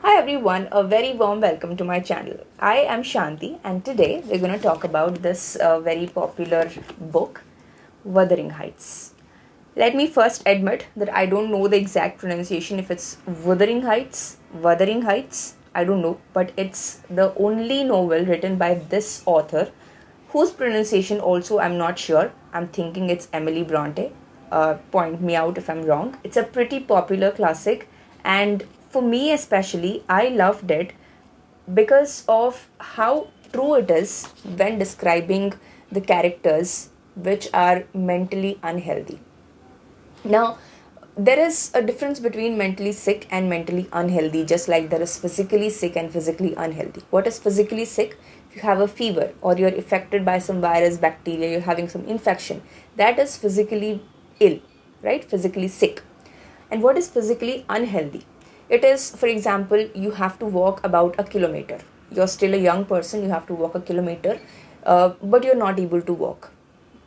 Hi everyone, a very warm welcome to my channel. I am Shanti and today we're going to talk about this very popular book, Wuthering Heights. Let me first admit that I don't know the exact pronunciation if it's Wuthering Heights, I don't know, but it's the only novel written by this author whose pronunciation also I'm not sure. I'm thinking it's Emily Bronte. Point me out if I'm wrong. It's a pretty popular classic, and for me especially, I loved it because of how true it is when describing the characters which are mentally unhealthy. Now, there is a difference between mentally sick and mentally unhealthy, just like there is physically sick and physically unhealthy. What is physically sick? If you have a fever or you're affected by some virus, bacteria, you're having some infection, that is physically ill, right? Physically sick. And what is physically unhealthy? It is, for example, you have to walk about a kilometer. You're still a young person, you have to walk a kilometer, but you're not able to walk.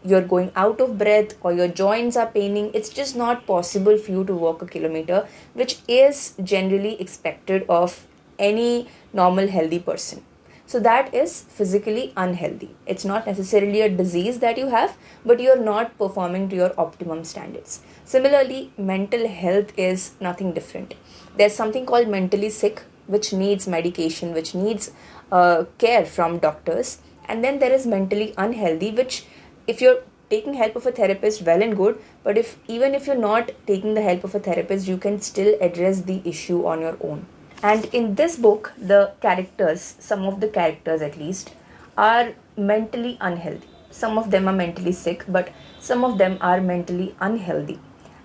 You're going out of breath or your joints are paining. It's just not possible for you to walk a kilometer, which is generally expected of any normal healthy person. So that is physically unhealthy. It's not necessarily a disease that you have, but you're not performing to your optimum standards. Similarly, mental health is nothing different. There's something called mentally sick, which needs medication, which needs care from doctors. And then there is mentally unhealthy, which if you're taking help of a therapist, well and good, but if even if you're not taking the help of a therapist, you can still address the issue on your own. And in this book, the characters, some of the characters at least, are mentally unhealthy. Some of them are mentally sick, but some of them are mentally unhealthy.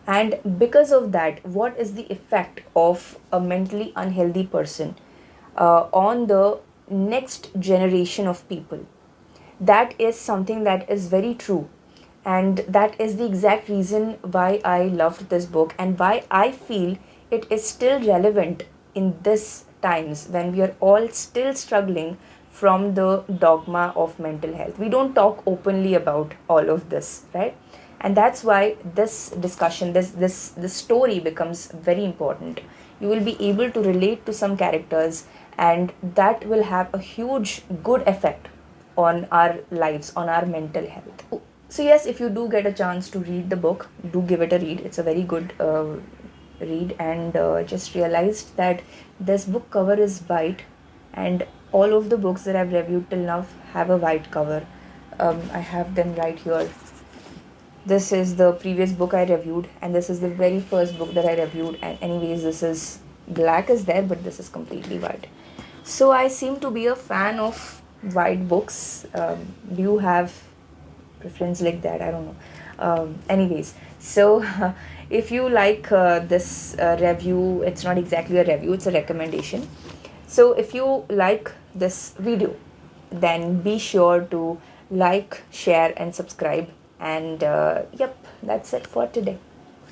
And because of that, what is the effect of a mentally unhealthy person on the next generation of people? That is something that is very true. And that is the exact reason why I loved this book and why I feel it is still relevant in this times when we are all still struggling from the dogma of mental health. We don't talk openly about all of this, right? And that's why this discussion, this story becomes very important. You will be able to relate to some characters, and that will have a huge good effect on our lives, on our mental health. So yes, if you do get a chance to read the book, do give it a read. It's a very good read. And just realized that this book cover is white, and all of the books that I've reviewed till now have a white cover. I have them right here. This is the previous book I reviewed, and this is the very first book that I reviewed. And anyways, this is black is there, but this is completely white. So I seem to be a fan of white books. Do you have preference like that? I don't know. Anyways, so if you like this review, it's not exactly a review, it's a recommendation. So if you like this video, then be sure to like, share, and subscribe. And yep, that's it for today.